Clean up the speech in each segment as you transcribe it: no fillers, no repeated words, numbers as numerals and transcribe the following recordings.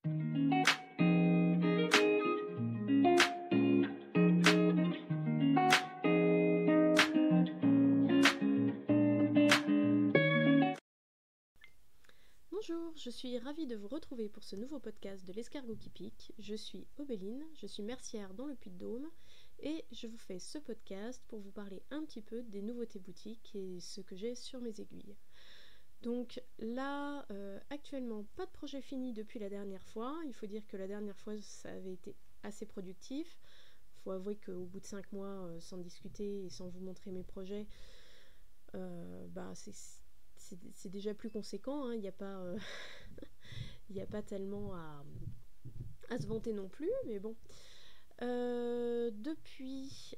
Bonjour, je suis ravie de vous retrouver pour ce nouveau podcast de l'escargot qui pique. Je suis Obéline, je suis mercière dans le Puy-de-Dôme et je vous fais ce podcast pour vous parler un petit peu des nouveautés boutiques et ce que j'ai sur mes aiguilles. Donc là, actuellement, pas de projet fini depuis la dernière fois. Il faut dire que la dernière fois, ça avait été assez productif. Il faut avouer qu'au bout de 5 mois, sans discuter et sans vous montrer mes projets, c'est déjà plus conséquent, hein. Il n'y a pas, y a pas tellement à se vanter non plus, mais bon. Depuis,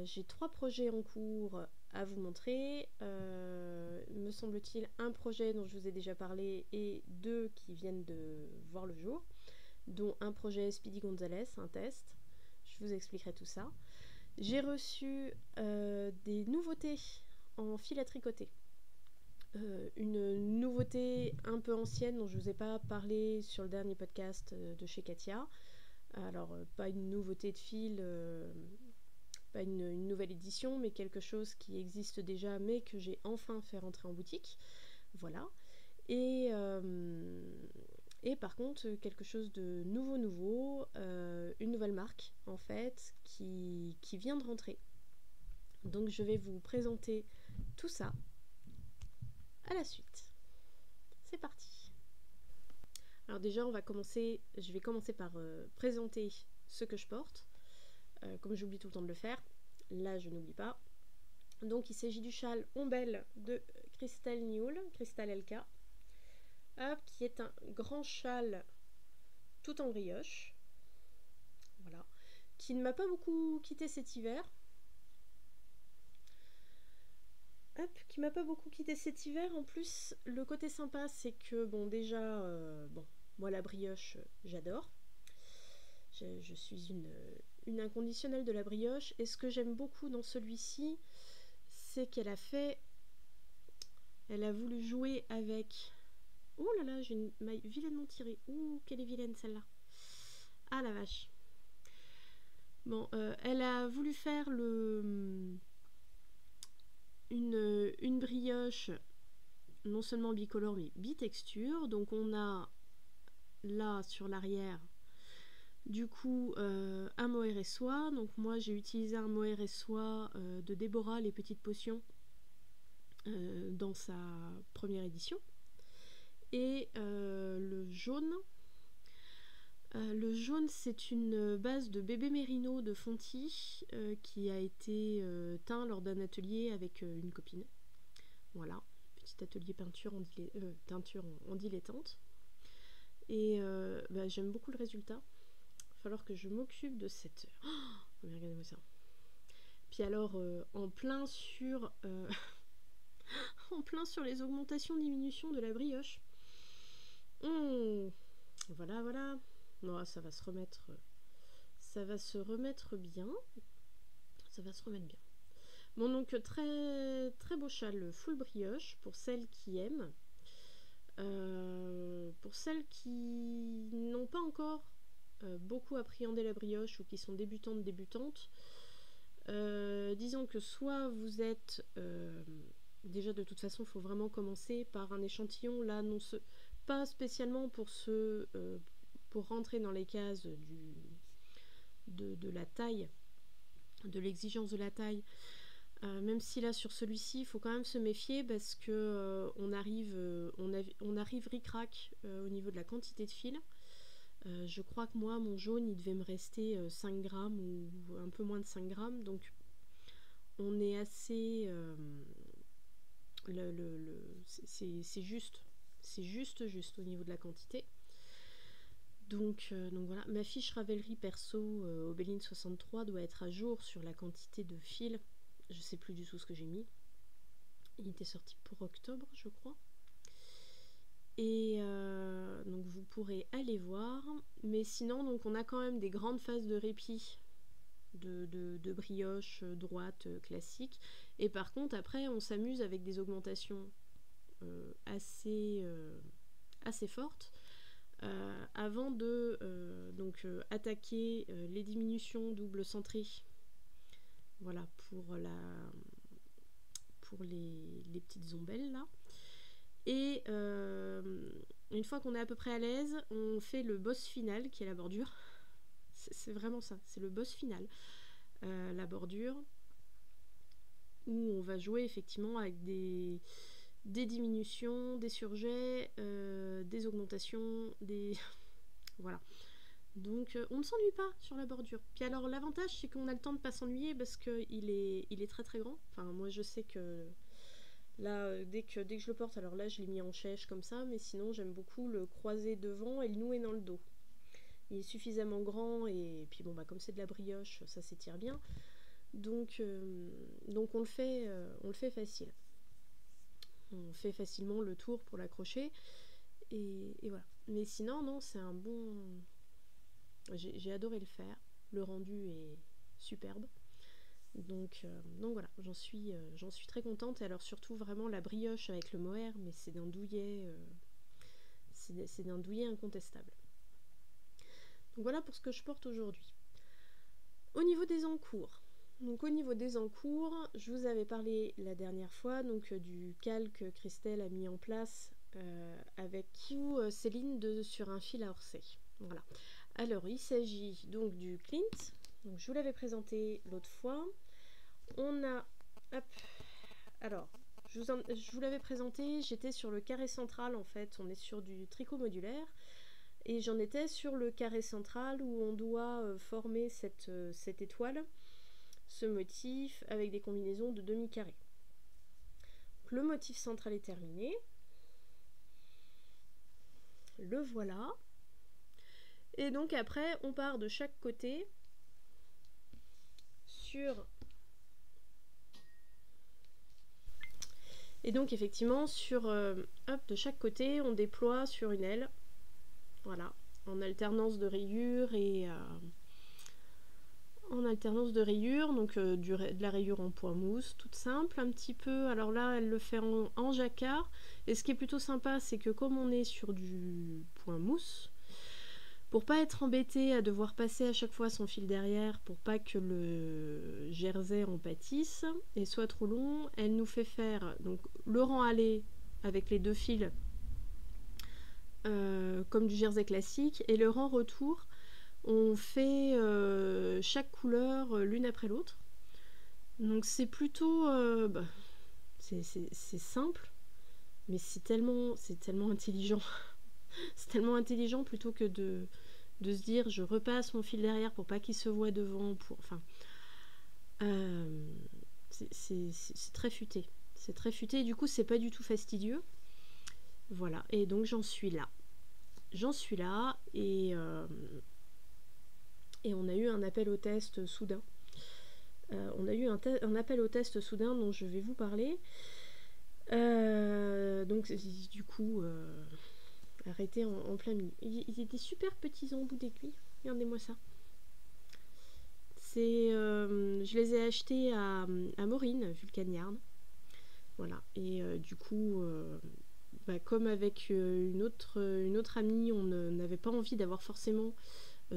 j'ai 3 projets en cours à vous montrer. Me semble-t-il, un projet dont je vous ai déjà parlé et 2 qui viennent de voir le jour, dont un projet Speedy Gonzales, un test. Je vous expliquerai tout ça. J'ai reçu des nouveautés en fil à tricoter. Une nouveauté un peu ancienne dont je ne vous ai pas parlé sur le dernier podcast de chez Katia. Alors, pas une nouveauté de fil, pas une nouvelle édition, mais quelque chose qui existe déjà, mais que j'ai enfin fait rentrer en boutique. Voilà. Et par contre, quelque chose de nouveau, une nouvelle marque, en fait, qui vient de rentrer. Donc, je vais vous présenter tout ça à la suite. C'est parti. Alors déjà, je vais commencer par présenter ce que je porte, comme j'oublie tout le temps de le faire. Là, je n'oublie pas. Donc, il s'agit du châle Ombelle de Crystal Newell, Crystal LK, qui est un grand châle tout en brioche, voilà, qui ne m'a pas beaucoup quitté cet hiver. Qui m'a pas beaucoup quitté cet hiver. En plus, le côté sympa, c'est que, bon, déjà, moi, la brioche, j'adore. Je suis une inconditionnelle de la brioche. Et ce que j'aime beaucoup dans celui-ci, c'est elle a voulu jouer avec... Oh là là, j'ai une maille vilainement tirée. Ouh, quelle est vilaine celle-là. Ah la vache. Bon, elle a voulu faire une brioche non seulement bicolore mais bitexture. Donc on a là sur l'arrière du coup un mohair et soie. Donc moi j'ai utilisé un mohair et soie de Déborah les petites potions dans sa première édition. Et le jaune, c'est une base de bébé mérino de Fonty qui a été teint lors d'un atelier avec une copine. Voilà, petit atelier teinture en dilettante. Et j'aime beaucoup le résultat. Il va falloir que je m'occupe de cette... Oh, regardez-moi ça. Puis alors, en plein sur les augmentations-diminutions de la brioche. Voilà. Non, ça va se remettre bien. Bon, donc très très beau châle full brioche pour celles qui aiment. Pour celles qui n'ont pas encore beaucoup appréhendé la brioche ou qui sont débutantes, disons que soit vous êtes déjà de toute façon il faut vraiment commencer par un échantillon là, pas spécialement pour rentrer dans les cases de la taille, de l'exigence de la taille. Même si là sur celui-ci il faut quand même se méfier parce que on arrive ric-rac au niveau de la quantité de fil. Je crois que moi mon jaune il devait me rester 5 grammes ou un peu moins de 5 grammes, donc on est assez c'est juste au niveau de la quantité. Donc voilà, ma fiche Ravelry perso Obéline 63 doit être à jour sur la quantité de fil. Je sais plus du tout ce que j'ai mis. Il était sorti pour octobre, je crois. Et donc vous pourrez aller voir. Mais sinon, donc on a quand même des grandes phases de répit de brioche droite classique. Et par contre, après, on s'amuse avec des augmentations assez fortes. avant de attaquer les diminutions double centrées, voilà, pour les petites ombelles là. Et une fois qu'on est à peu près à l'aise, on fait le boss final qui est la bordure. C'est vraiment ça, c'est le boss final, la bordure, où on va jouer effectivement avec des diminutions, des surjets, des augmentations, des... voilà. Donc on ne s'ennuie pas sur la bordure. Puis alors l'avantage c'est qu'on a le temps de pas s'ennuyer parce qu'il est très très grand. Enfin moi je sais que là dès que je le porte, alors là je l'ai mis en chèche comme ça, mais sinon j'aime beaucoup le croiser devant et le nouer dans le dos. Il est suffisamment grand et puis bon bah comme c'est de la brioche ça s'étire bien. Donc on le fait facile. On fait facilement le tour pour l'accrocher et voilà. Mais sinon non, c'est un bon... J'ai adoré le faire. Le rendu est superbe. Donc voilà, j'en suis très contente. Et alors surtout vraiment la brioche avec le mohair, mais c'est d'un douillet, c'est d'un douillet incontestable. Donc voilà pour ce que je porte aujourd'hui. Au niveau des encours, je vous avais parlé la dernière fois du calque que Christelle a mis en place avec Céline sur un fil à orsay. Voilà. Alors il s'agit donc du Clint. Donc, je vous l'avais présenté l'autre fois. On a... Hop. Alors, je vous l'avais présenté, j'étais sur le carré central en fait. On est sur du tricot modulaire. Et j'en étais sur le carré central où on doit former cette étoile, ce motif, avec des combinaisons de demi-carrés. Le motif central est terminé. Le voilà. Et donc après, on part de chaque côté sur... Et donc effectivement, de chaque côté, on déploie sur une aile. Voilà, en alternance de rayures et... donc de la rayure en point mousse, toute simple, un petit peu. Alors là, elle le fait en jacquard. Et ce qui est plutôt sympa, c'est que comme on est sur du point mousse, pour pas être embêté à devoir passer à chaque fois son fil derrière, pour pas que le jersey en pâtisse et soit trop long, elle nous fait faire donc le rang aller avec les deux fils comme du jersey classique, et le rang retour, on fait chaque couleur l'une après l'autre. Donc c'est plutôt... c'est simple, mais c'est tellement intelligent. C'est tellement intelligent plutôt que de se dire je repasse mon fil derrière pour pas qu'il se voit devant. C'est très futé. C'est très futé et du coup c'est pas du tout fastidieux. Voilà, et donc j'en suis là. Et on a eu un appel au test soudain. Un appel au test soudain dont je vais vous parler. Donc du coup arrêté en plein milieu. Il y a des super petits embouts d'aiguille. Regardez-moi ça. Je les ai achetés à Maureen, Vulcaniard. Voilà. Et du coup, comme avec une autre amie, on n'avait pas envie d'avoir forcément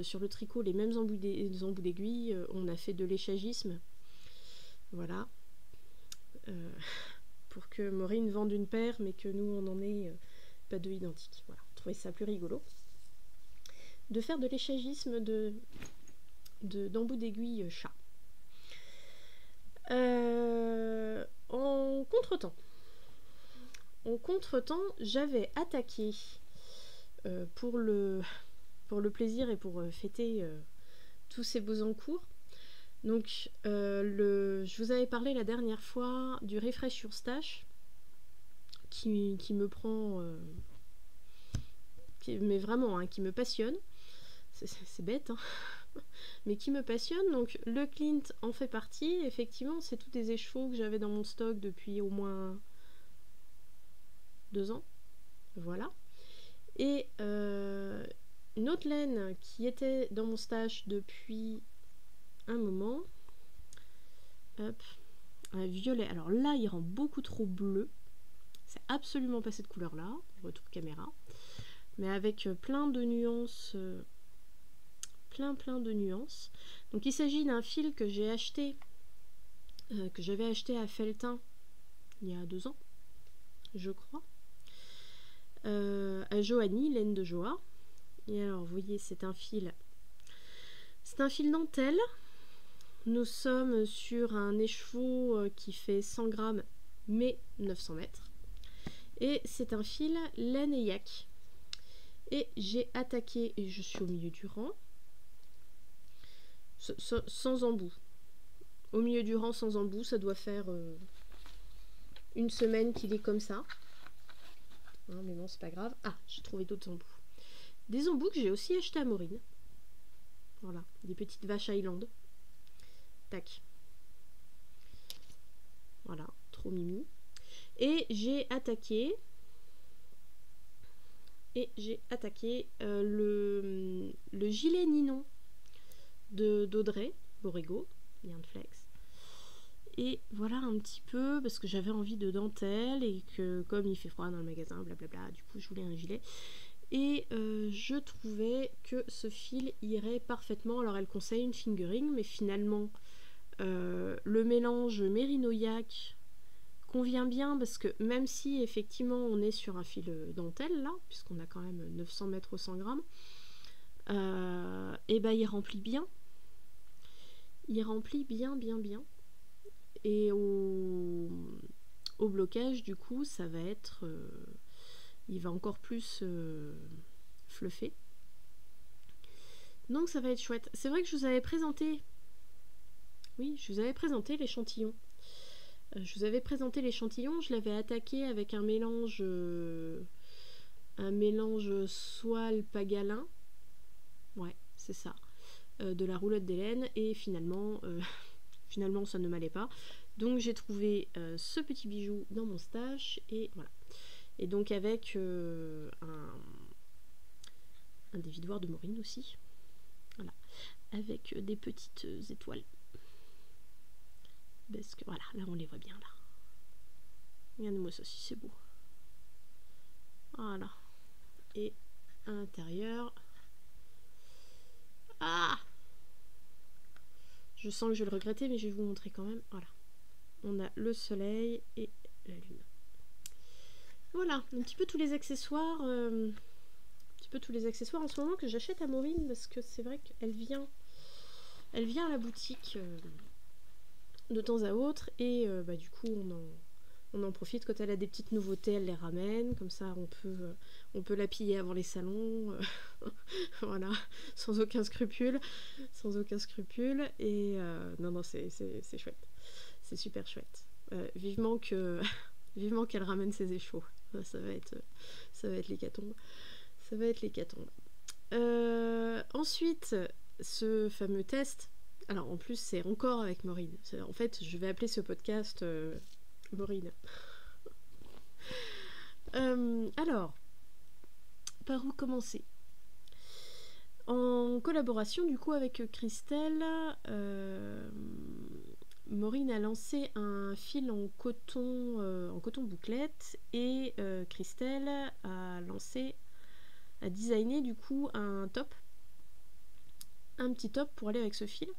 sur le tricot les mêmes embouts d'aiguille, on a fait de l'échagisme. Voilà. Pour que Maureen vende une paire, mais que nous, on en ait pas deux identiques. Voilà. On trouvait ça plus rigolo. De faire de l'échagisme d'embouts d'aiguille chat. En contretemps, j'avais attaqué pour le plaisir et pour fêter tous ces beaux encours. Donc, je vous avais parlé la dernière fois du Refresh Your Stash qui me prend... mais vraiment, hein, qui me passionne. C'est bête, hein, mais qui me passionne. Donc, le Clint en fait partie. Effectivement, c'est tous des écheveaux que j'avais dans mon stock depuis au moins 2 ans. Voilà. Et une autre laine qui était dans mon stash depuis un moment. Hop. Un violet. Alors là, il rend beaucoup trop bleu. C'est absolument pas cette couleur-là. Retour caméra. mais avec plein de nuances, plein de nuances. Donc il s'agit d'un fil que j'ai acheté, que j'avais acheté à Felletin il y a 2 ans, je crois, à Joanie, laine de Joa. Et alors, vous voyez, c'est un fil dentelle. Nous sommes sur un écheveau qui fait 100 grammes, mais 900 mètres. Et c'est un fil laine et yak. Et j'ai attaqué, et je suis au milieu du rang, sans embout. Au milieu du rang, sans embout, ça doit faire une semaine qu'il est comme ça. Hein, mais bon, c'est pas grave. Ah, j'ai trouvé d'autres embouts. Des embouts que j'ai aussi acheté à Maureen. Voilà, des petites vaches Highland. Tac. Voilà, trop mimi. Et j'ai attaqué le gilet Ninon d'Audrey Borrego, Yarn Flex. Et voilà un petit peu, parce que j'avais envie de dentelle et que comme il fait froid dans le magasin, blablabla, du coup je voulais un gilet. Et je trouvais que ce fil irait parfaitement. Alors elle conseille une fingering, mais finalement le mélange Merino-Yak convient bien, parce que même si effectivement on est sur un fil dentelle là, puisqu'on a quand même 900 mètres au 100 grammes, et ben il remplit bien. Il remplit bien. Et au blocage, du coup, ça va être... il va encore plus fluffer. Donc ça va être chouette. C'est vrai que je vous avais présenté... Oui, je vous avais présenté l'échantillon. Je vous avais présenté l'échantillon. Je l'avais attaqué avec un mélange soie pagalin. Ouais, c'est ça. De la roulotte d'Hélène. Et finalement ça ne m'allait pas. Donc j'ai trouvé ce petit bijou dans mon stash. Et voilà. Et donc avec un dévidoir de Maureen aussi. Voilà. Avec des petites étoiles. Parce que voilà, là on les voit bien là. Regardez-moi ça, si c'est beau. Voilà. Et à l'intérieur. Ah! Je sens que je vais le regretter, mais je vais vous montrer quand même. Voilà. On a le soleil et la lune. Voilà, un petit peu tous les accessoires. En ce moment que j'achète à Maureen, parce que c'est vrai qu'elle vient à la boutique de temps à autre, et du coup on en profite. Quand elle a des petites nouveautés, elle les ramène, comme ça on peut la piller avant les salons. Voilà, sans aucun scrupule. Et non, c'est chouette, c'est super chouette. Vivement qu'elle ramène ses échos. Ça va être l'hécatombe. Ensuite, ce fameux test. Alors en plus c'est encore avec Maureen. En fait je vais appeler ce podcast Maureen. Alors, par où commencer? En collaboration du coup avec Christelle, Maureen a lancé un fil en coton bouclette, et Christelle a designé du coup un petit top pour aller avec ce fil.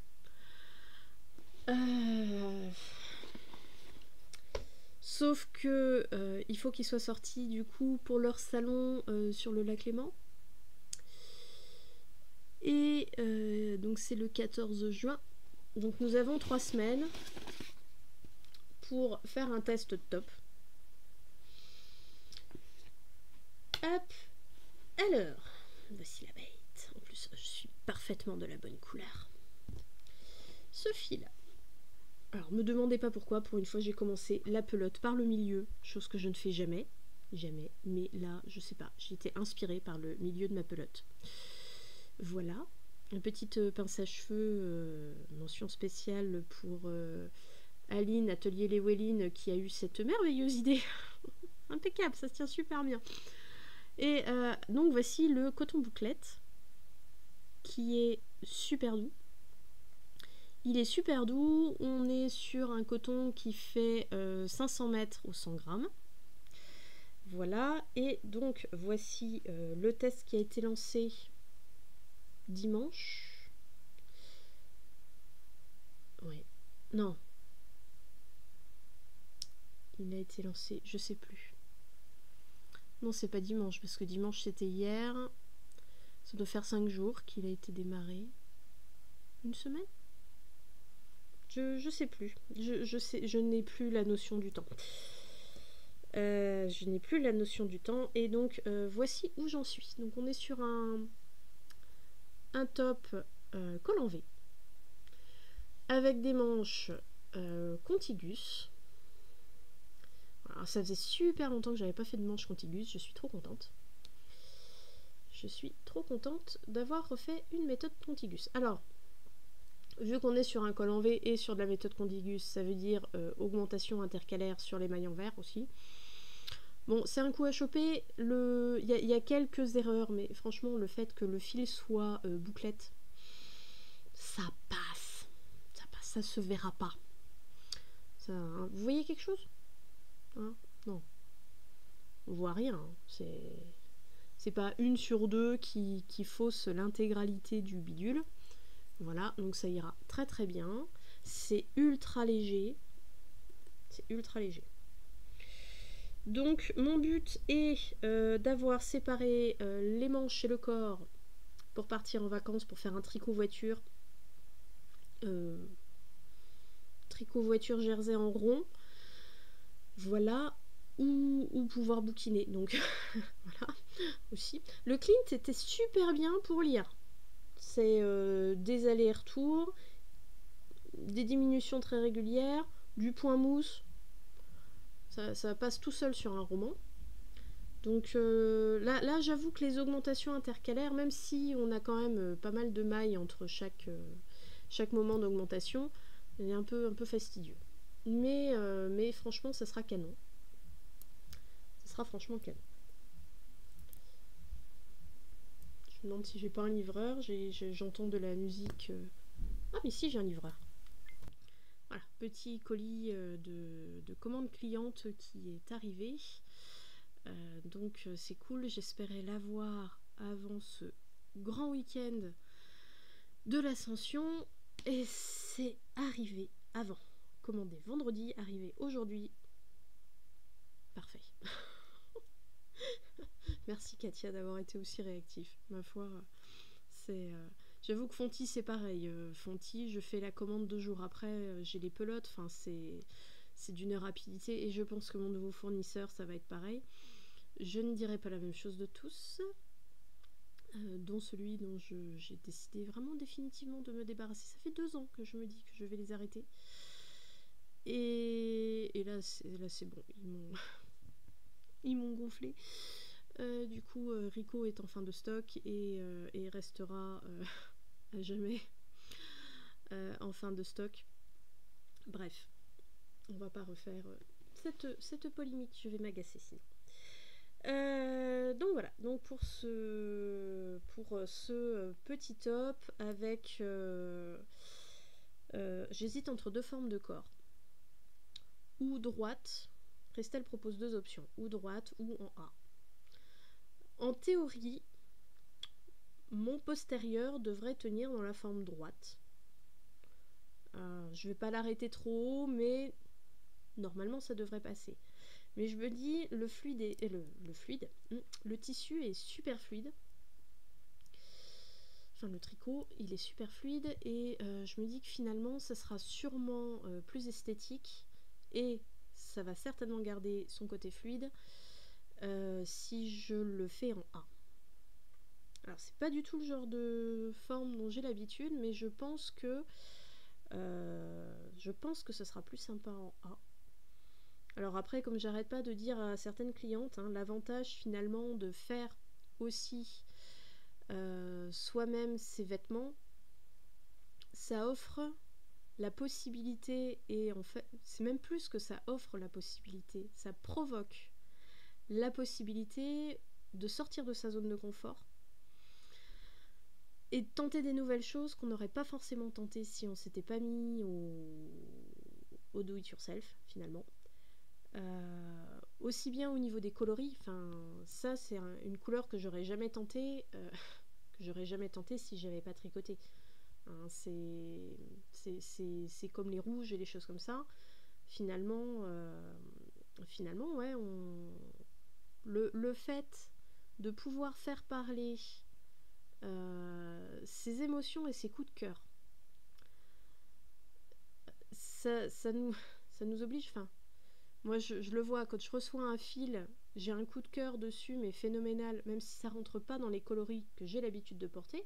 Sauf que il faut qu'il soit sorti du coup pour leur salon sur le lac Léman. Et donc c'est le 14 juin. Donc nous avons 3 semaines pour faire un test top. Hop. Alors, voici la bête. En plus, je suis parfaitement de la bonne couleur. Ce fil. Alors, me demandez pas pourquoi. Pour une fois, j'ai commencé la pelote par le milieu, chose que je ne fais jamais. Mais là, je sais pas. J'ai été inspirée par le milieu de ma pelote. Voilà. Une petite pince à cheveux, mention spéciale pour Aline, Atelier Lewelyn, qui a eu cette merveilleuse idée. Impeccable, ça se tient super bien. Et donc voici le coton bouclette, qui est super doux. Il est super doux. On est sur un coton qui fait 500 mètres au 100 grammes. Voilà, et donc voici le test qui a été lancé dimanche. Oui, non. Il a été lancé, je sais plus. Non, c'est pas dimanche, parce que dimanche c'était hier. Ça doit faire 5 jours qu'il a été démarré. Une semaine? Je sais plus. Je n'ai plus la notion du temps. Je n'ai plus la notion du temps. Et donc, voici où j'en suis. Donc, on est sur un top col en V. Avec des manches contigus. Alors, ça faisait super longtemps que j'avais pas fait de manches contigus. Je suis trop contente. Je suis trop contente d'avoir refait une méthode contigus. Alors, vu qu'on est sur un col en V et sur de la méthode contigus, ça veut dire augmentation intercalaire sur les mailles en vert aussi. Bon, c'est un coup à choper. Il y a quelques erreurs, mais franchement, le fait que le fil soit bouclette, ça passe. Ça passe, ça se verra pas. Ça, hein, vous voyez quelque chose, hein? Non. On voit rien. Hein. C'est pas une sur deux qui fausse l'intégralité du bidule. Voilà, donc ça ira très très bien. C'est ultra léger. C'est ultra léger. Donc mon but est d'avoir séparé les manches et le corps pour partir en vacances, pour faire un tricot voiture. Tricot voiture jersey en rond. Voilà. Ou pouvoir bouquiner. Donc voilà aussi. Le Clint était super bien pour lire. C'est des allers-retours, des diminutions très régulières, du point mousse. Ça passe tout seul sur un roman. Donc là j'avoue que les augmentations intercalaires, même si on a quand même pas mal de mailles entre chaque moment d'augmentation, c'est un peu fastidieux. Mais franchement, ça sera canon. Ça sera franchement canon. Je me demande si j'ai pas un livreur. J'entends de la musique. Ah mais si, j'ai un livreur. Voilà, petit colis de commande cliente qui est arrivé. Donc c'est cool, j'espérais l'avoir avant ce grand week-end de l'Ascension et c'est arrivé avant. Commandé vendredi, arrivé aujourd'hui. Parfait. Merci Katia d'avoir été aussi réactif. Ma foi, c'est... J'avoue que Fonty c'est pareil. Fonty, je fais la commande 2 jours après, j'ai les pelotes, enfin c'est d'une rapidité et je pense que mon nouveau fournisseur ça va être pareil. Je ne dirai pas la même chose de tous, dont celui dont j'ai décidé vraiment définitivement de me débarrasser. Ça fait 2 ans que je me dis que je vais les arrêter. Et là c'est bon, ils m'ont gonflé. Du coup, Rico est en fin de stock et restera à jamais en fin de stock. Bref, on va pas refaire cette polémique, je vais m'agacer sinon. Donc voilà, donc pour ce petit top avec j'hésite entre 2 formes de corps, ou droite. Christelle propose 2 options, ou droite ou en A. En théorie, mon postérieur devrait tenir dans la forme droite. Je vais pas l'arrêter trop haut, mais normalement ça devrait passer. Mais je me dis, le tissu est super fluide. Enfin, le tricot, il est super fluide et je me dis que finalement, ça sera sûrement plus esthétique et ça va certainement garder son côté fluide si je le fais en A. Alors, c'est pas du tout le genre de forme dont j'ai l'habitude, mais je pense que ce sera plus sympa en A. Alors après, comme j'arrête pas de dire à certaines clientes, hein, l'avantage finalement de faire aussi soi-même ses vêtements, ça offre la possibilité, et en fait, c'est même plus que ça offre la possibilité, ça provoque la possibilité de sortir de sa zone de confort et de tenter des nouvelles choses qu'on n'aurait pas forcément tenté si on s'était pas mis au do it yourself finalement. Aussi bien au niveau des coloris, ça c'est une couleur que j'aurais jamais tenté si j'avais pas tricoté. Hein, c'est comme les rouges et les choses comme ça. Finalement, ouais, le fait de pouvoir faire parler ses émotions et ses coups de cœur, ça nous oblige. Moi, je le vois, quand je reçois un fil, j'ai un coup de cœur dessus, mais phénoménal, même si ça rentre pas dans les coloris que j'ai l'habitude de porter.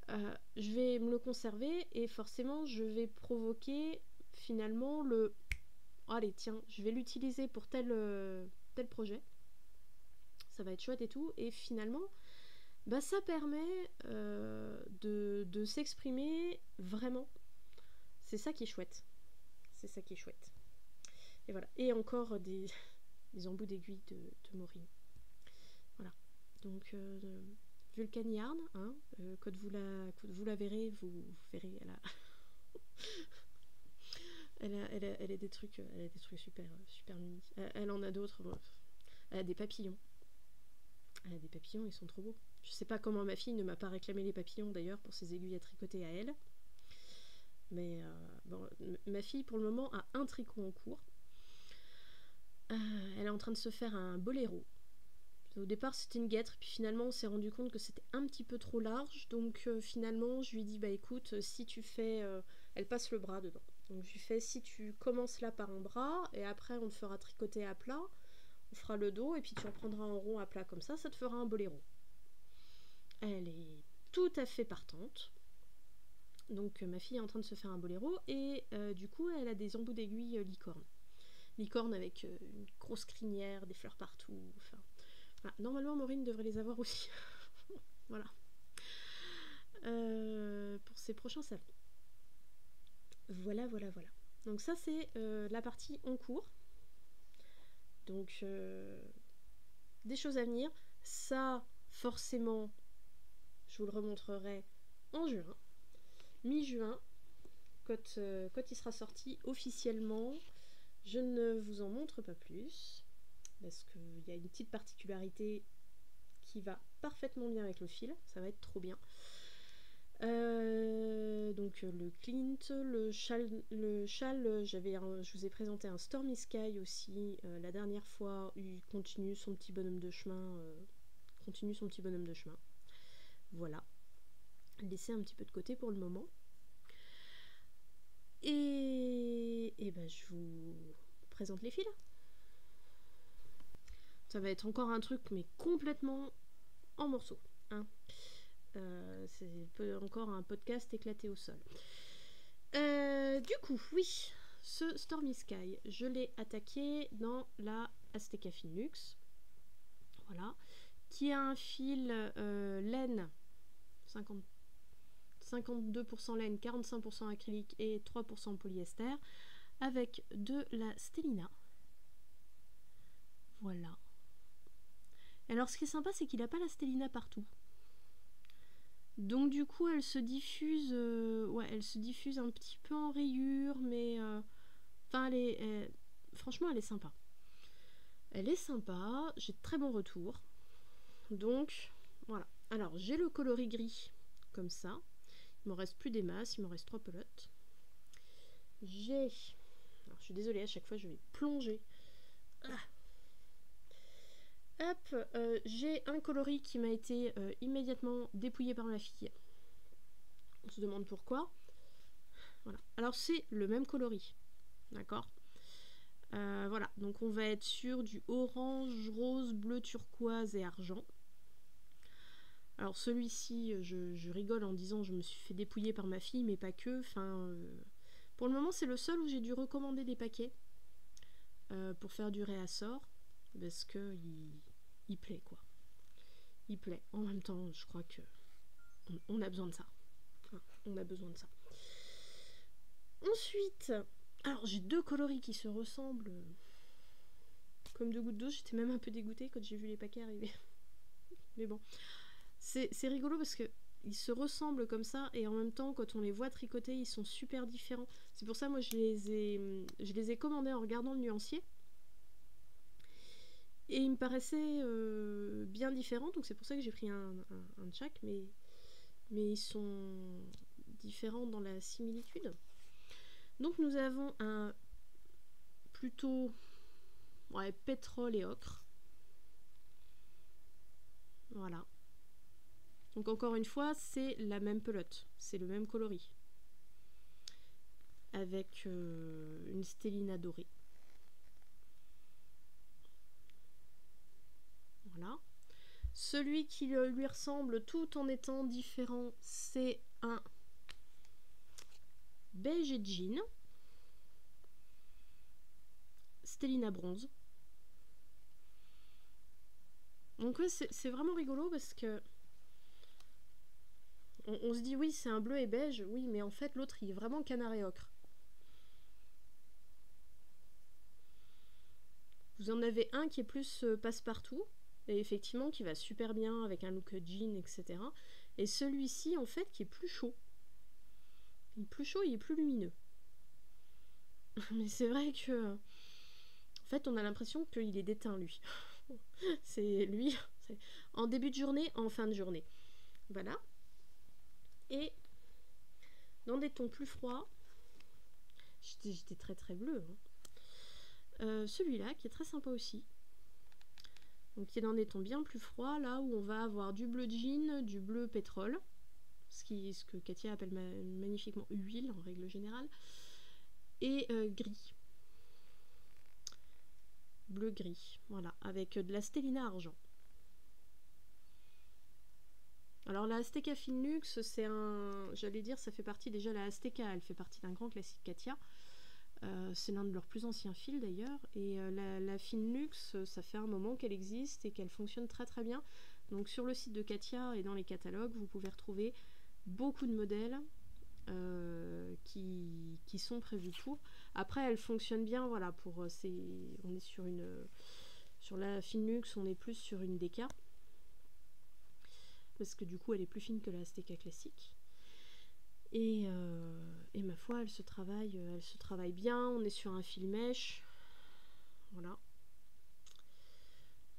Je vais me le conserver et forcément, je vais provoquer finalement allez, tiens, je vais l'utiliser pour tel projet. Ça va être chouette et tout. Et finalement, ça permet de s'exprimer vraiment. C'est ça qui est chouette. C'est ça qui est chouette. Et voilà. Et encore des embouts d'aiguilles de Maureen. Voilà. Donc, Vulcan Yarn, hein, quand vous la verrez, vous verrez, elle a des trucs super mimi. Elle en a d'autres. Bon, elle a des papillons. Ils sont trop beaux. Je sais pas comment ma fille ne m'a pas réclamé les papillons d'ailleurs pour ses aiguilles à tricoter à elle. Mais bon, ma fille pour le moment a un tricot en cours. Elle est en train de se faire un boléro. Au départ c'était une guêtre, puis finalement on s'est rendu compte que c'était un petit peu trop large, donc finalement je lui ai dit écoute, si tu fais... elle passe le bras dedans. Donc je lui fais, si tu commences là par un bras, et après on te fera tricoter à plat, on fera le dos, et puis tu reprendras en rond à plat comme ça te fera un boléro. Elle est tout à fait partante. Donc ma fille est en train de se faire un boléro, et du coup elle a des embouts d'aiguille licorne. Licorne avec une grosse crinière, des fleurs partout, voilà. Normalement Maureen devrait les avoir aussi. Voilà. Pour ses prochains salons. Voilà. Donc ça c'est la partie en cours. Donc des choses à venir. Ça forcément je vous le remontrerai en juin. Mi-juin, quand il sera sorti officiellement. Je ne vous en montre pas plus parce qu'il y a une petite particularité qui va parfaitement bien avec le fil, ça va être trop bien. Donc le Clint, le châle, je vous ai présenté un Stormy Sky aussi la dernière fois. Il continue son petit bonhomme de chemin. Voilà. Laissez un petit peu de côté pour le moment. Et je vous présente les fils. Ça va être encore un truc mais complètement en morceaux. Hein. C'est encore un podcast éclaté au sol. Du coup, oui, ce Stormy Sky, je l'ai attaqué dans la Azteca Finlux. Voilà. Qui a un fil laine 52% laine, 45% acrylique et 3% polyester, avec de la Stellina. Voilà. Alors ce qui est sympa, c'est qu'il n'a pas la Stellina partout. Donc du coup, elle se diffuse un petit peu en rayures, mais franchement, elle est sympa. J'ai de très bons retours. Donc voilà. Alors j'ai le coloris gris comme ça. Il me reste plus des masses, il me reste 3 pelotes. Alors je suis désolée, à chaque fois je vais plonger. Hop, j'ai un coloris qui m'a été immédiatement dépouillé par ma fille. On se demande pourquoi. Voilà. Alors c'est le même coloris, d'accord. Voilà, donc on va être sur du orange, rose, bleu, turquoise et argent. Alors celui-ci, je rigole en disant je me suis fait dépouiller par ma fille, mais pas que. Pour le moment, c'est le seul où j'ai dû recommander des paquets pour faire du réassort, parce que il plaît, quoi. Il plaît. En même temps, je crois que on a besoin de ça. On a besoin de ça. Ensuite, alors j'ai 2 coloris qui se ressemblent comme 2 gouttes d'eau. J'étais même un peu dégoûtée quand j'ai vu les paquets arriver. Mais bon, c'est rigolo parce que ils se ressemblent comme ça, et en même temps, quand on les voit tricoter, ils sont super différents. C'est pour ça, moi, je les ai commandés en regardant le nuancier. Et ils me paraissaient bien différents, donc c'est pour ça que j'ai pris un de chaque, mais ils sont différents dans la similitude. Donc nous avons un plutôt pétrole et ocre. Voilà. Donc encore une fois, c'est la même pelote, c'est le même coloris. Avec une stellina dorée. Voilà. Celui qui lui ressemble tout en étant différent, c'est un beige et jean. Stellina bronze. Donc ouais, c'est vraiment rigolo parce que on se dit oui, c'est un bleu et beige, oui, mais en fait l'autre il est vraiment canard et ocre. Vous en avez un qui est plus passe-partout, et effectivement qui va super bien avec un look jean, etc. Et celui-ci en fait qui est plus chaud. Il est plus chaud, il est plus lumineux. Mais c'est vrai que en fait on a l'impression qu'il est déteint lui. C'est lui en début de journée, en fin de journée. Voilà. Et dans des tons plus froids, j'étais très très bleu. Celui-là qui est très sympa aussi. Donc qui est dans des tons bien plus froids, là où on va avoir du bleu jean, du bleu pétrole, ce que Katia appelle magnifiquement huile en règle générale, et gris. Bleu-gris, voilà, avec de la stellina argent. Alors la Azteca Finlux, c'est j'allais dire, ça fait partie déjà, la Azteca, elle fait partie d'un grand classique Katia. C'est l'un de leurs plus anciens fils d'ailleurs, et la Finlux, ça fait un moment qu'elle existe et qu'elle fonctionne très très bien. Donc sur le site de Katia et dans les catalogues, vous pouvez retrouver beaucoup de modèles qui sont prévus pour. Après, elle fonctionne bien, voilà, on est sur la Finlux, on est plus sur une DK, parce que du coup elle est plus fine que la Azteca classique. Et ma foi, elle se travaille bien. On est sur un fil mèche, voilà.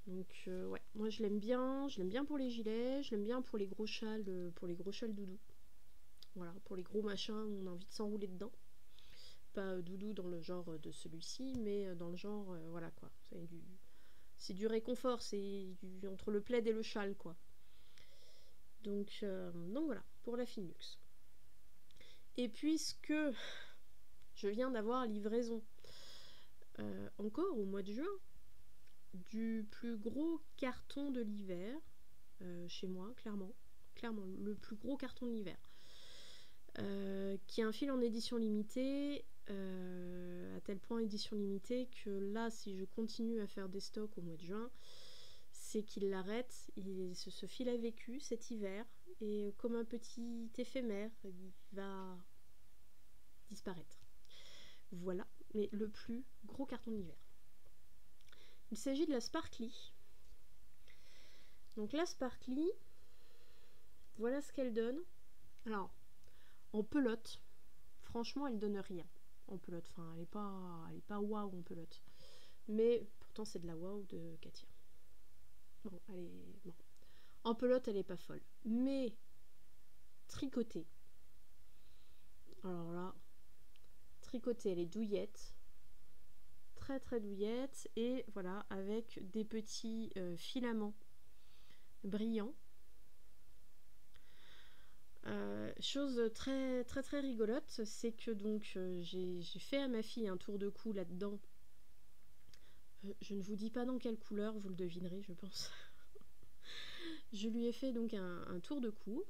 Donc ouais, moi je l'aime bien pour les gilets, je l'aime bien pour les gros châles doudou. Voilà, pour les gros machins où on a envie de s'enrouler dedans. Pas doudou dans le genre de celui-ci, mais dans le genre voilà quoi. C'est du réconfort, entre le plaid et le châle quoi. Donc voilà, pour la Finlux. Et puisque je viens d'avoir livraison encore au mois de juin du plus gros carton de l'hiver chez moi, clairement le plus gros carton de l'hiver, qui est un fil en édition limitée, à tel point édition limitée que là, si je continue à faire des stocks au mois de juin, c'est qu'il l'arrête. Ce fil a vécu cet hiver, et comme un petit éphémère, il va disparaître. Voilà, mais le plus gros carton de l'hiver. Il s'agit de la Sparkly. Donc la Sparkly, voilà ce qu'elle donne. Alors, en pelote, franchement, elle donne rien. En pelote, enfin, elle est pas waouh en pelote. Mais pourtant, c'est de la waouh de Katia. Bon. En pelote, elle est pas folle. Mais tricotée. Alors là, tricotée, elle est douillette. Très très douillette. Et voilà, avec des petits filaments brillants. Chose très très très rigolote, c'est que donc j'ai fait à ma fille un tour de cou là-dedans. Je ne vous dis pas dans quelle couleur, vous le devinerez je pense. Je lui ai fait donc un tour de cou.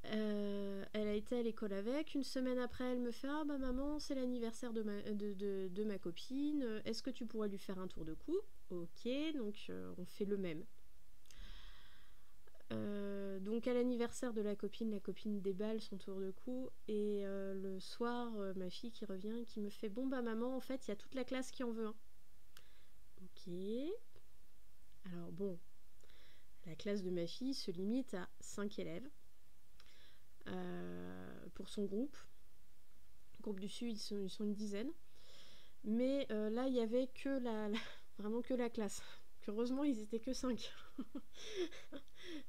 Elle a été à l'école avec. Une semaine après, elle me fait: ah bah maman, c'est l'anniversaire de ma copine, est-ce que tu pourrais lui faire un tour de cou? Ok, donc on fait le même. Donc à l'anniversaire de la copine déballe son tour de cou, et le soir, ma fille qui revient, qui me fait: bon bah maman, en fait il y a toute la classe qui en veut un. Ok. Alors bon, la classe de ma fille se limite à 5 élèves. Pour son groupe. Le groupe du Sud, ils sont une dizaine. Mais là, il y avait que vraiment que la classe. Heureusement, ils étaient que 5.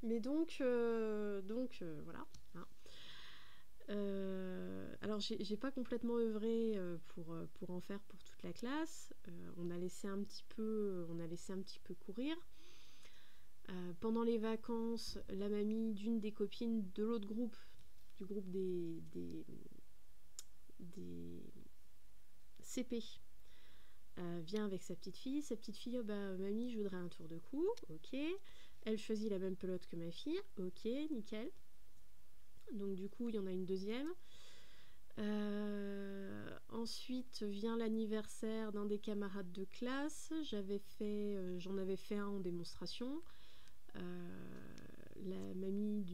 Mais donc voilà. Hein. Alors, j'ai pas complètement œuvré pour en faire pour toute la classe. On a laissé un petit peu courir. Pendant les vacances, la mamie d'une des copines de l'autre groupe, du groupe des CP, vient avec sa petite fille. Sa petite fille, oh bah mamie, je voudrais un tour de cou. Ok. Elle choisit la même pelote que ma fille. Ok, nickel. Donc du coup, il y en a une deuxième. Ensuite vient l'anniversaire d'un des camarades de classe. J'en avais fait un en démonstration. La mamie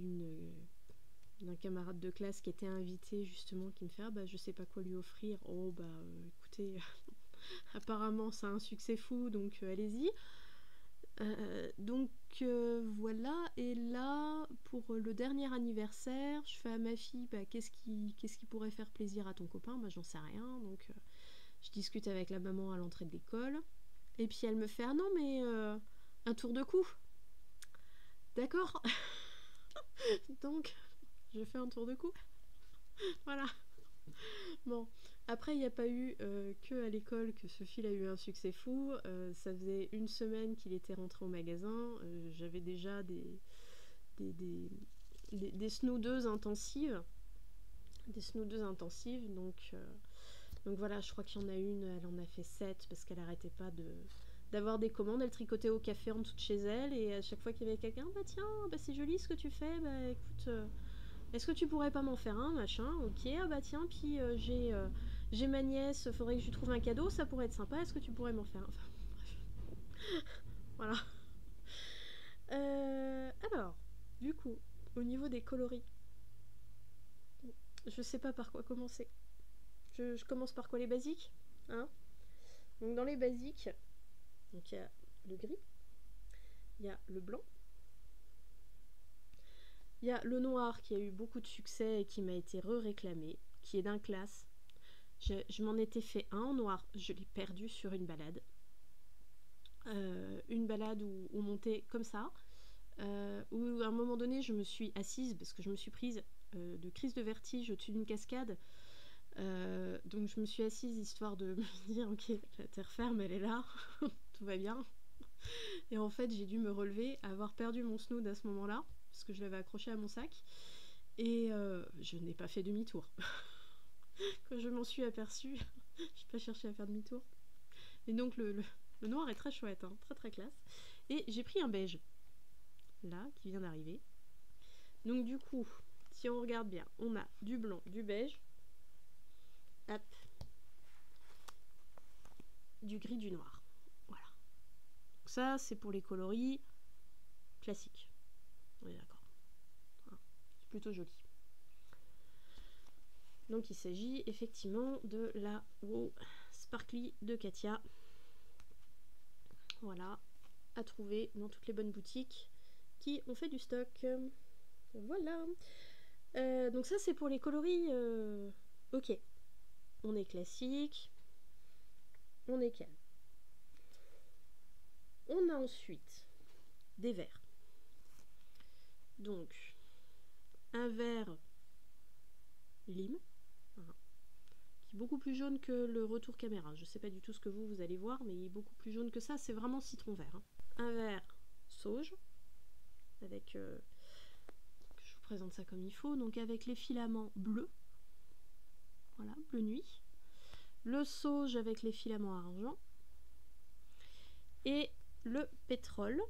d'un camarade de classe qui était invité justement, qui me fait bah je sais pas quoi lui offrir. Oh bah écoutez, apparemment c'est un succès fou, donc allez-y. Voilà, et là pour le dernier anniversaire, je fais à ma fille qu'est-ce qui pourrait faire plaisir à ton copain. J'en sais rien, donc je discute avec la maman à l'entrée de l'école, et puis elle me fait ah non mais un tour de cou. D'accord. Donc je fais un tour de cou. Voilà. Bon, après il n'y a pas eu que à l'école que ce fil a eu un succès fou. Ça faisait une semaine qu'il était rentré au magasin. J'avais déjà des snoodeuses intensives. Donc voilà, je crois qu'il y en a une, elle en a fait 7 parce qu'elle arrêtait pas d'avoir des commandes. Elle tricotait au café en dessous de chez elle, et à chaque fois qu'il y avait quelqu'un, bah tiens, bah c'est joli ce que tu fais, bah écoute, est-ce que tu pourrais pas m'en faire un, machin, ok, ah bah tiens, puis j'ai ma nièce, faudrait que je lui trouve un cadeau, ça pourrait être sympa, est-ce que tu pourrais m'en faire un. Enfin, bref. Voilà. Alors, du coup, au niveau des coloris, je sais pas par quoi commencer. Je commence par quoi, les basiques, hein. Donc dans les basiques, donc il y a le gris, il y a le blanc, il y a le noir qui a eu beaucoup de succès et qui m'a été réclamé, qui est d'un classe. Je m'en étais fait un en noir, je l'ai perdu sur une balade. Une balade où on montait comme ça, où à un moment donné je me suis assise parce que je me suis prise de crise de vertige au-dessus d'une cascade. Donc je me suis assise histoire de me dire ok, la terre ferme elle est là, tout va bien. Et en fait j'ai dû me relever, avoir perdu mon snood à ce moment-là parce que je l'avais accroché à mon sac, et je n'ai pas fait demi-tour. Quand je m'en suis aperçue, j'ai pas cherché à faire demi-tour. Et donc le noir est très chouette, hein, très très classe. Et j'ai pris un beige là qui vient d'arriver. Donc du coup, si on regarde bien, on a du blanc, du beige, hop, du gris, du noir. Voilà. Donc ça, c'est pour les coloris classiques. On est d'accord. Voilà. C'est plutôt joli. Donc il s'agit effectivement de la Wow Sparkly de Katia. Voilà, à trouver dans toutes les bonnes boutiques qui ont fait du stock. Voilà. Donc ça c'est pour les coloris. Ok. On est classique. On est calme. On a ensuite des verts. Donc un vert lime, voilà, qui est beaucoup plus jaune que le retour caméra. Je sais pas du tout ce que vous allez voir, mais il est beaucoup plus jaune que ça. C'est vraiment citron vert. Hein. Un vert sauge avec que je vous présente ça comme il faut, donc avec les filaments bleus, voilà, bleu nuit, le sauge avec les filaments argent, et le pétrole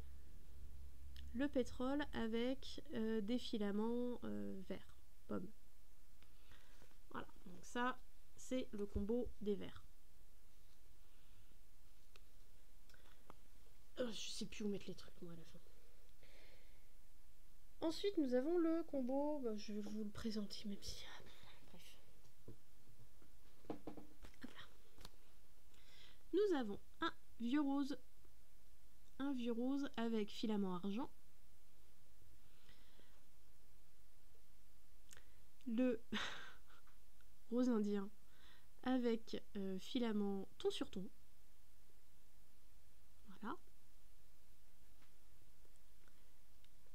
avec des filaments verts, pomme. Voilà, donc ça c'est le combo des verts. Je sais plus où mettre les trucs moi à la fin. Ensuite nous avons le combo, je vais vous le présenter même si... Bref. Hop là. Nous avons un vieux rose avec filament argent, le rose indien avec filament ton sur ton. Voilà.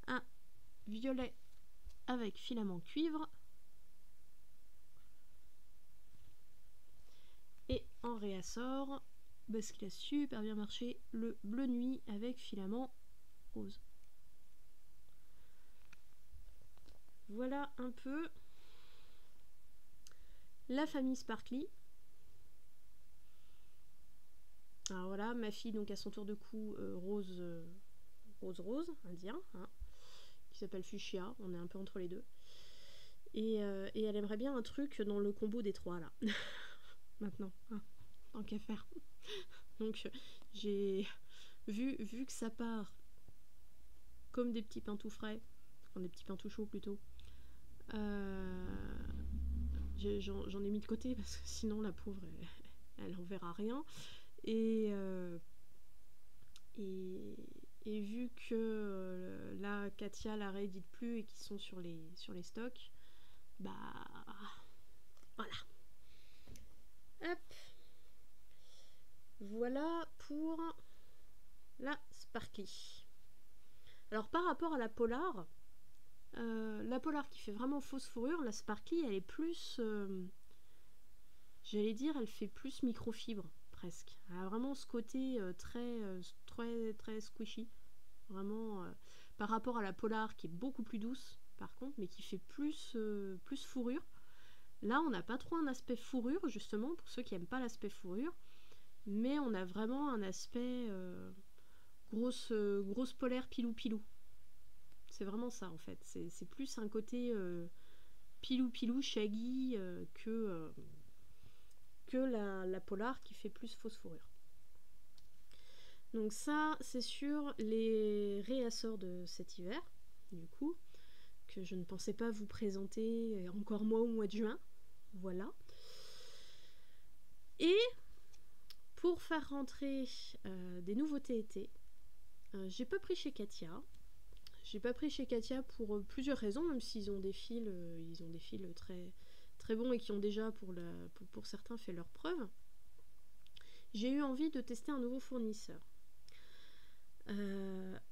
Un violet avec filament cuivre. Et en réassort, parce qu'il a super bien marché, le bleu nuit avec filament rose. Voilà un peu la famille Sparkly. Alors voilà, ma fille donc à son tour de cou rose indien, hein, qui s'appelle Fuchsia, on est un peu entre les deux. Et elle aimerait bien un truc dans le combo des trois là. Maintenant, hein, tant qu'à faire. Donc j'ai vu que ça part comme des petits pains tout frais, enfin des petits pains tout chauds plutôt. J'en ai mis de côté parce que sinon la pauvre elle en verra rien. Et vu que là Katia la réédite plus et qu'ils sont sur les stocks, bah voilà. Hop. Voilà pour la Sparkly. Alors par rapport à la Polar qui fait vraiment fausse fourrure, la Sparkly elle est plus j'allais dire elle fait plus microfibre presque. Elle a vraiment ce côté très squishy. Vraiment par rapport à la Polar qui est beaucoup plus douce par contre, mais qui fait plus fourrure. Là on n'a pas trop un aspect fourrure justement pour ceux qui n'aiment pas l'aspect fourrure, mais on a vraiment un aspect grosse polaire pilou. C'est vraiment ça en fait. C'est plus un côté pilou shaggy que la Polar qui fait plus fausse fourrure. Donc ça c'est sur les réassorts de cet hiver, du coup, que je ne pensais pas vous présenter encore moi au mois de juin. Voilà. Et pour faire rentrer des nouveautés été, j'ai pas pris chez Katia. J'ai pas pris chez Katia pour plusieurs raisons, même s'ils ont des fils, très bons et qui ont déjà pour certains fait leurs preuves. J'ai eu envie de tester un nouveau fournisseur.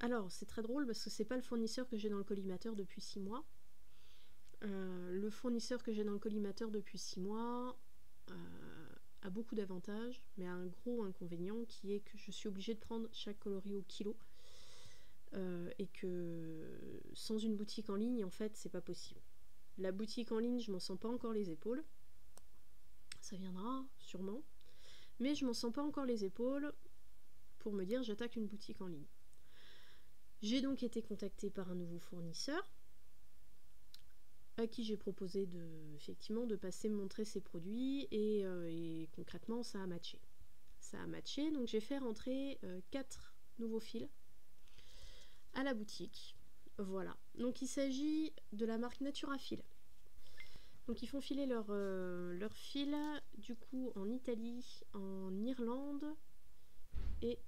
Alors c'est très drôle parce que c'est pas le fournisseur que j'ai dans le collimateur depuis 6 mois. Le fournisseur que j'ai dans le collimateur depuis 6 mois a beaucoup d'avantages, mais a un gros inconvénient qui est que je suis obligée de prendre chaque coloris au kilo. Et que sans une boutique en ligne, en fait, c'est pas possible. La boutique en ligne, je m'en sens pas encore les épaules. Ça viendra sûrement, mais je m'en sens pas encore les épaules pour me dire j'attaque une boutique en ligne. J'ai donc été contactée par un nouveau fournisseur à qui j'ai proposé effectivement de passer me montrer ses produits et concrètement ça a matché. Donc j'ai fait rentrer 4 nouveaux fils à la boutique. Voilà. Donc il s'agit de la marque Naturafil. Donc ils font filer leur fil du coup en Italie, en Irlande et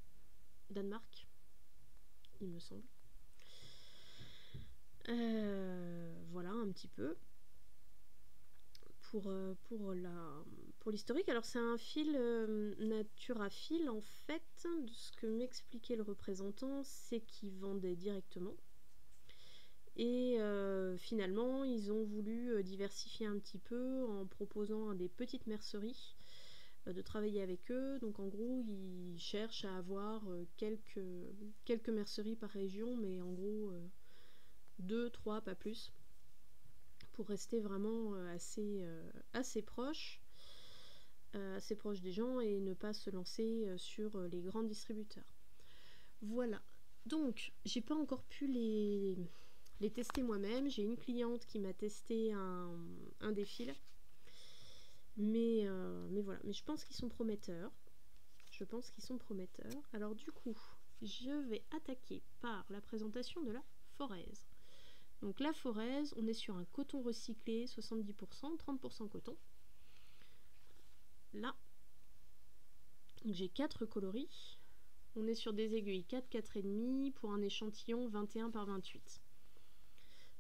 Danemark, il me semble. Voilà un petit peu pour l'historique. Alors c'est un fil Naturafil en fait. De ce que m'expliquait le représentant, c'est qu'ils vendaient directement. Et finalement, ils ont voulu diversifier un petit peu en proposant à des petites merceries de travailler avec eux. Donc en gros, ils cherchent à avoir quelques merceries par région, mais en gros 2, 3, pas plus, pour rester vraiment assez proche des gens et ne pas se lancer sur les grands distributeurs. Voilà. Donc, j'ai pas encore pu les tester moi-même. J'ai une cliente qui m'a testé un des fils. Mais voilà. Mais je pense qu'ils sont prometteurs. Alors du coup, je vais attaquer par la présentation de la Forez. Donc la Forez, on est sur un coton recyclé, 70%, 30% coton. Là, j'ai 4 coloris. On est sur des aiguilles 4, 4,5 pour un échantillon 21 par 28.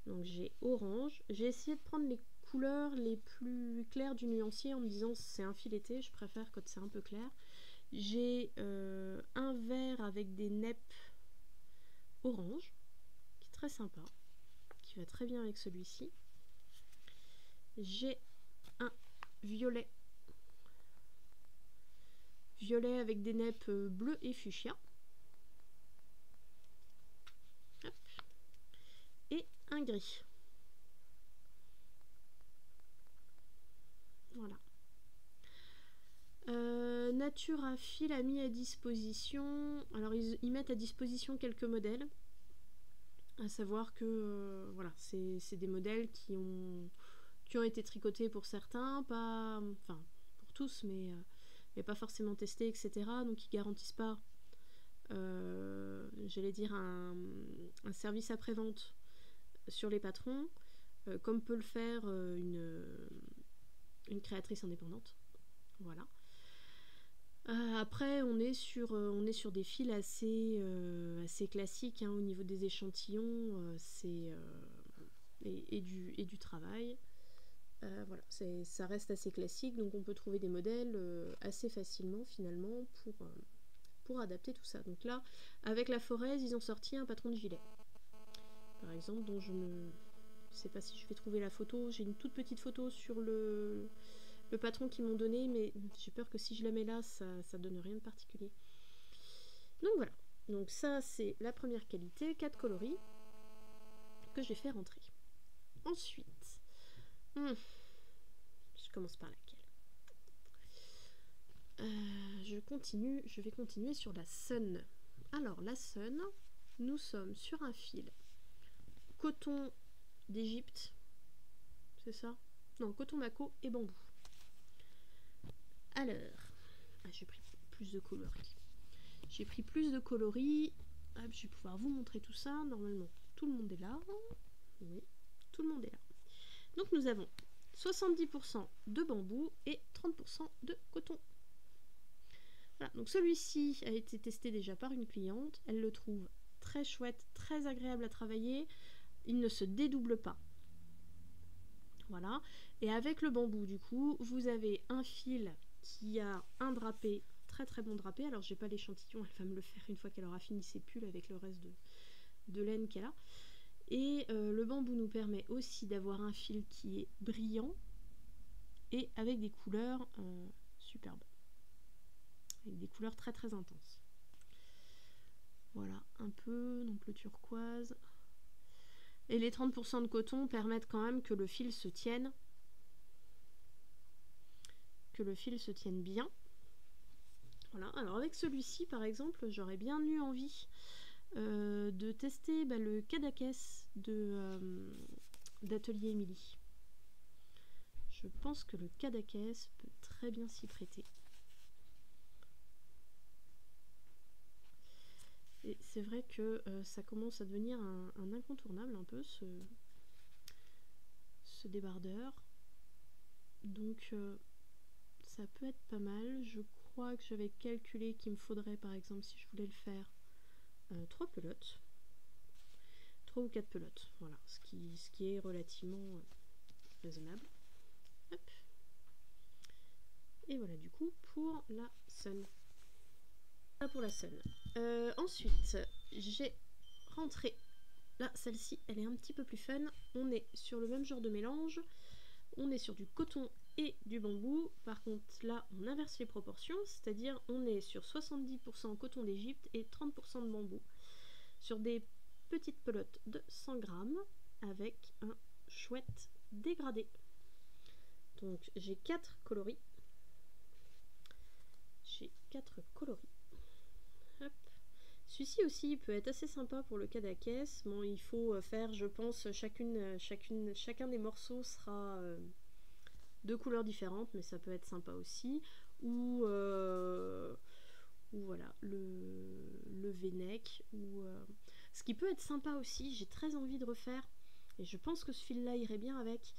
Donc j'ai orange. J'ai essayé de prendre les couleurs les plus claires du nuancier en me disant c'est un fil été, je préfère quand c'est un peu clair. J'ai un vert avec des neppes orange, qui est très sympa, qui va très bien avec celui-ci. J'ai un violet avec des neppes bleues et fuchsia. Hop. Et un gris. Voilà. Natura Fil a mis à disposition, alors ils mettent à disposition quelques modèles, à savoir que voilà, c'est des modèles qui ont été tricotés pour certains, pas, enfin pour tous, mais pas forcément testés, etc. Donc ils garantissent pas, j'allais dire, un service après-vente sur les patrons, comme peut le faire une créatrice indépendante. Voilà. Après, on est sur des fils assez classiques, hein, au niveau des échantillons, et du travail. Voilà, ça reste assez classique, donc on peut trouver des modèles assez facilement finalement pour adapter tout ça. Donc là, avec la Forez, ils ont sorti un patron de gilet, par exemple, dont je ne sais pas si je vais trouver la photo. J'ai une toute petite photo sur le patron qu'ils m'ont donné, mais j'ai peur que si je la mets là, ça donne rien de particulier. Donc voilà, donc ça c'est la première qualité, 4 coloris que j'ai fait rentrer. Ensuite, je commence par laquelle je vais continuer sur la Sun. Alors la Sun, nous sommes sur un fil coton d'Égypte, c'est ça? Non, coton Mako et bambou. Alors, j'ai pris plus de coloris. J'ai pris plus de coloris. Hop, je vais pouvoir vous montrer tout ça. Normalement, tout le monde est là. Oui, tout le monde est là. Donc nous avons 70% de bambou et 30% de coton. Voilà, donc celui-ci a été testé déjà par une cliente. Elle le trouve très chouette, très agréable à travailler. Il ne se dédouble pas. Voilà. Et avec le bambou, du coup, vous avez un fil qui a un drapé, très très bon drapé. Alors j'ai pas l'échantillon, elle va me le faire une fois qu'elle aura fini ses pulls avec le reste de laine qu'elle a. Et le bambou nous permet aussi d'avoir un fil qui est brillant et avec des couleurs superbes, avec des couleurs très très intenses. Voilà, un peu, donc le turquoise. Et les 30% de coton permettent quand même que le fil se tienne, bien. Voilà, alors avec celui-ci par exemple, j'aurais bien eu envie de tester le Cadaqués d'Atelier Émilie. Je pense que le Cadaqués peut très bien s'y prêter. Et c'est vrai que ça commence à devenir un incontournable un peu, ce débardeur. Donc ça peut être pas mal. Je crois que j'avais calculé qu'il me faudrait, par exemple, si je voulais le faire, 3 pelotes. 3 ou 4 pelotes. Voilà, ce qui est relativement raisonnable. Hop. Et voilà du coup pour la Sun. Pour la Sun. Ensuite, j'ai rentré. Là, celle-ci, elle est un petit peu plus fun. On est sur le même genre de mélange. On est sur du coton et du bambou. Par contre, là, on inverse les proportions, c'est-à-dire on est sur 70% coton d'Égypte et 30% de bambou. Sur des petites pelotes de 100 grammes avec un chouette dégradé. Donc, j'ai 4 coloris. Hop. Celui-ci aussi peut être assez sympa pour le Cadaqués. Bon, il faut faire, je pense, chacun des morceaux sera de couleurs différentes, mais ça peut être sympa aussi. Ou voilà, le V-neck. Ce qui peut être sympa aussi, j'ai très envie de refaire, et je pense que ce fil-là irait bien avec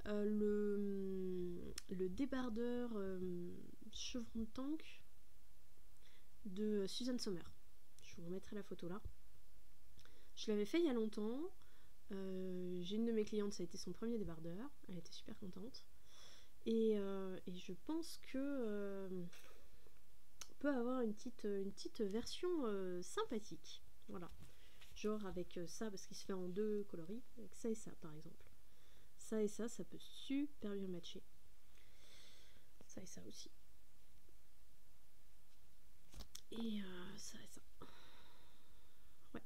le débardeur chevron de tank de Susan Sommer. Je vous remettrai la photo là. Je l'avais fait il y a longtemps. J'ai une de mes clientes, ça a été son premier débardeur, elle était super contente. Et je pense que on peut avoir une petite version sympathique. Voilà. Genre avec ça, parce qu'il se fait en 2 coloris, avec ça et ça par exemple. Ça et ça peut super bien matcher. Ça et ça aussi. Et ça et ça. Ouais.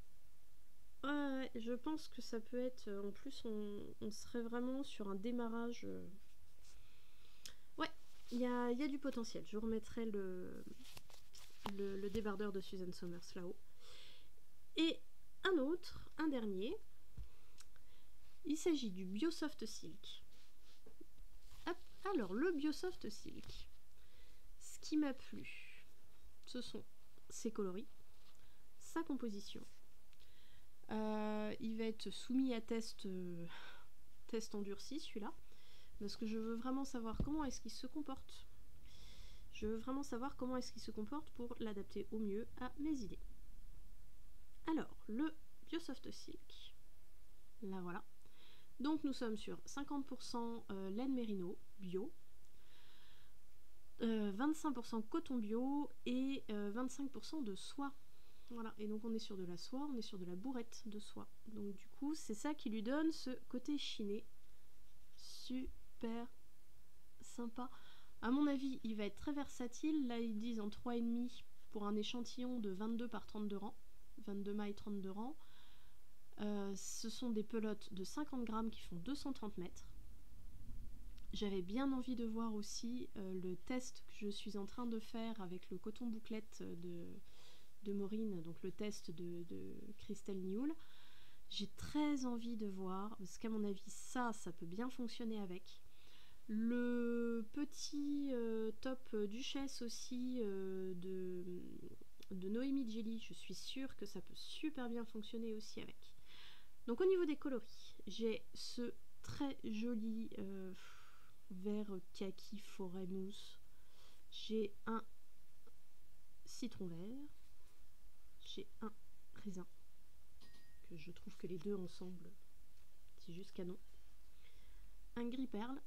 Ouais, je pense que ça peut être. En plus, on serait vraiment sur un démarrage. Ouais, il y a du potentiel. Je remettrai le débardeur de Susan Somers là-haut. Et un dernier. Il s'agit du Biosoft Silk. Hop, alors, le Biosoft Silk. Ce qui m'a plu, ce sont ses coloris, sa composition. Il va être soumis à test endurci, celui-là, parce que je veux vraiment savoir comment est-ce qu'il se comporte. Je veux vraiment savoir comment est-ce qu'il se comporte pour l'adapter au mieux à mes idées. Alors, le Biosoft Silk. Là, voilà. Donc, nous sommes sur 50% laine mérino bio, 25% coton bio et 25% de soie. Voilà, et donc on est sur de la soie, on est sur de la bourrette de soie. Donc du coup, c'est ça qui lui donne ce côté chiné. Super sympa. À mon avis, il va être très versatile. Là, ils disent en 3,5 pour un échantillon de 22 par 32 rangs. 22 mailles, 32 rangs. Ce sont des pelotes de 50 grammes qui font 230 mètres. J'avais bien envie de voir aussi le test que je suis en train de faire avec le coton bouclette de Maureen, donc le test de Christelle Nioul. J'ai très envie de voir, parce qu'à mon avis, ça peut bien fonctionner avec. Le petit top Duchesse aussi de Noémie Jelly, je suis sûre que ça peut super bien fonctionner aussi avec. Donc au niveau des coloris, j'ai ce très joli vert kaki forêt mousse. J'ai un citron vert. J'ai un raisin. Que je trouve que les deux ensemble, c'est juste canon. Un gris perle.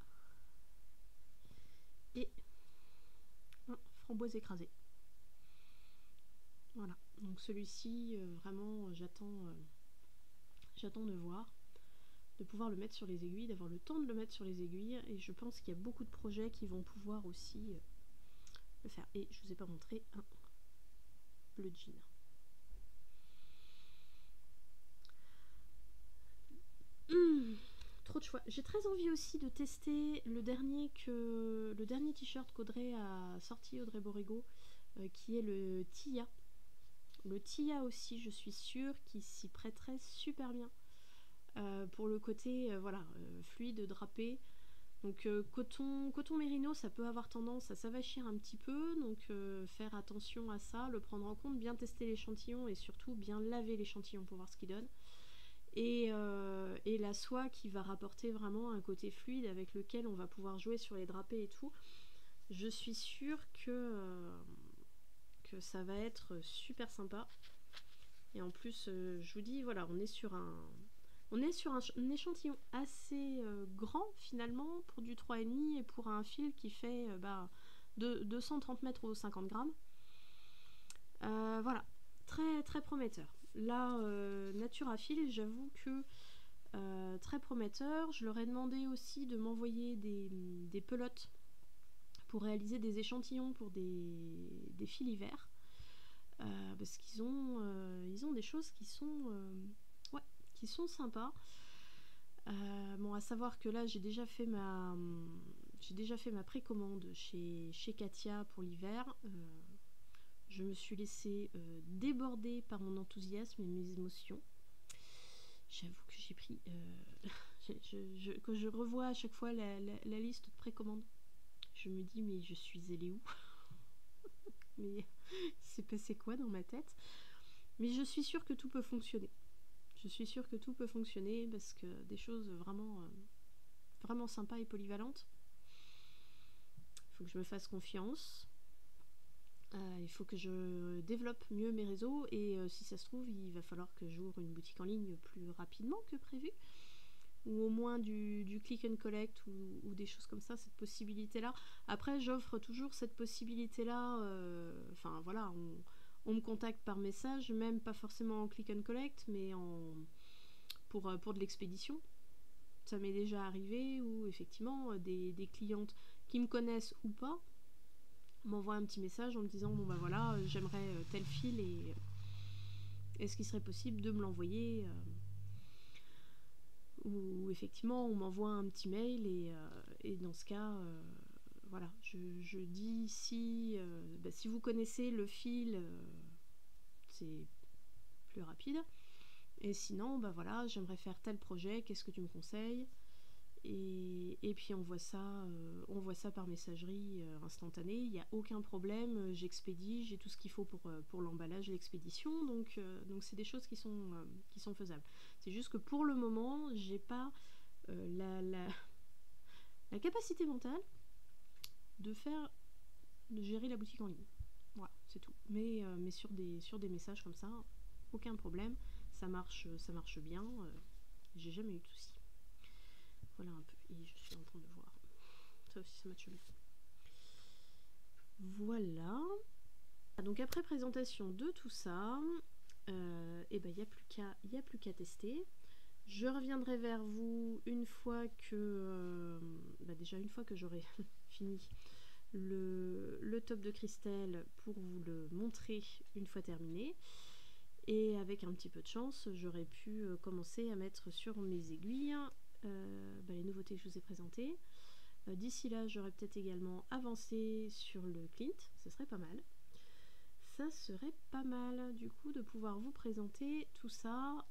Et un framboise écrasée. Voilà. Donc celui-ci, vraiment, j'attends de voir. De pouvoir le mettre sur les aiguilles, d'avoir le temps de le mettre sur les aiguilles. Et je pense qu'il y a beaucoup de projets qui vont pouvoir aussi le faire. Et je vous ai pas montré un bleu jean. Trop de choix. J'ai très envie aussi de tester le dernier t-shirt qu'Audrey a sorti, Audrey Borrego, qui est le Tia. Le Tia aussi, je suis sûre qu'il s'y prêterait super bien. Pour le côté fluide, drapé. Donc coton mérino, ça peut avoir tendance à s'avachir un petit peu, donc faire attention à ça, le prendre en compte, bien tester l'échantillon et surtout bien laver l'échantillon pour voir ce qu'il donne. Et la soie qui va rapporter vraiment un côté fluide avec lequel on va pouvoir jouer sur les drapés et tout. Je suis sûre que ça va être super sympa. Et en plus, je vous dis, voilà, on est sur un échantillon assez grand finalement pour du 3,5 et pour un fil qui fait de 230 mètres aux 50 grammes. Voilà, très très prometteur. Là, Naturafil, j'avoue que très prometteur. Je leur ai demandé aussi de m'envoyer des pelotes pour réaliser des échantillons pour des fils hiver. Parce qu'ils ont des choses qui sont sympas. Bon, à savoir que là, j'ai déjà fait ma précommande chez Katia pour l'hiver. Je me suis laissée déborder par mon enthousiasme et mes émotions. J'avoue que j'ai pris... quand je revois à chaque fois la liste de précommande, je me dis, mais je suis allée où? Mais il s'est passé quoi dans ma tête? Mais je suis sûre que tout peut fonctionner. Je suis sûre que tout peut fonctionner parce que des choses vraiment, vraiment sympas et polyvalentes. Il faut que je me fasse confiance. Il faut que je développe mieux mes réseaux et si ça se trouve, il va falloir que j'ouvre une boutique en ligne plus rapidement que prévu. Ou au moins du click and collect ou des choses comme ça, cette possibilité-là. Après, j'offre toujours cette possibilité-là. Enfin, voilà, on me contacte par message, même pas forcément en click and collect, mais pour de l'expédition. Ça m'est déjà arrivé où, effectivement, des clientes qui me connaissent ou pas m'envoient un petit message en me disant bon bah voilà, j'aimerais tel fil et est-ce qu'il serait possible de me l'envoyer ou effectivement on m'envoie un petit mail et dans ce cas voilà, je dis si si vous connaissez le fil c'est plus rapide et sinon bah voilà, j'aimerais faire tel projet, qu'est-ce que tu me conseilles et puis on voit ça par messagerie instantanée, il n'y a aucun problème, j'expédie, j'ai tout ce qu'il faut pour l'emballage, l'expédition, donc c'est des choses qui sont faisables. C'est juste que pour le moment, j'ai pas la capacité mentale de gérer la boutique en ligne. Voilà, c'est tout. Mais sur des messages comme ça, aucun problème, ça marche bien, j'ai jamais eu de soucis. Voilà un peu, et je suis en train de voir. Ça aussi, ça m'a tué. Voilà. Donc après présentation de tout ça, et ben il n'y a plus qu'à tester. Je reviendrai vers vous une fois que déjà une fois que j'aurai fini le top de Christelle pour vous le montrer une fois terminé. Et avec un petit peu de chance, j'aurais pu commencer à mettre sur mes aiguilles les nouveautés que je vous ai présentées. D'ici là, j'aurais peut-être également avancé sur le Clint, ce serait pas mal. Ça serait pas mal du coup de pouvoir vous présenter tout ça,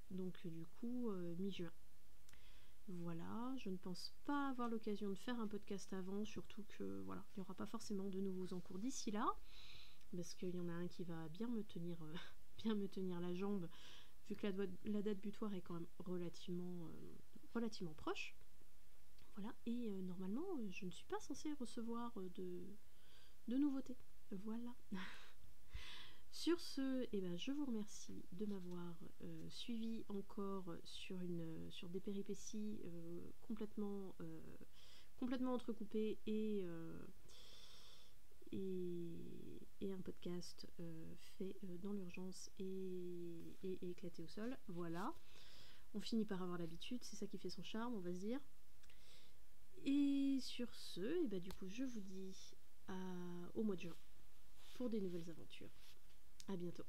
donc du coup mi-juin. Voilà, je ne pense pas avoir l'occasion de faire un podcast avant, surtout que voilà, il n'y aura pas forcément de nouveaux en cours d'ici là, parce qu'il y en a un qui va bien me tenir, bien me tenir la jambe, vu que la date butoir est quand même relativement proche. Voilà, et normalement, je ne suis pas censée recevoir de nouveautés. Voilà. Sur ce, je vous remercie de m'avoir suivi encore sur des péripéties complètement entrecoupées et un podcast fait dans l'urgence et éclaté au sol. Voilà. On finit par avoir l'habitude, c'est ça qui fait son charme, on va se dire. Et sur ce, du coup, je vous dis au mois de juin pour des nouvelles aventures. À bientôt.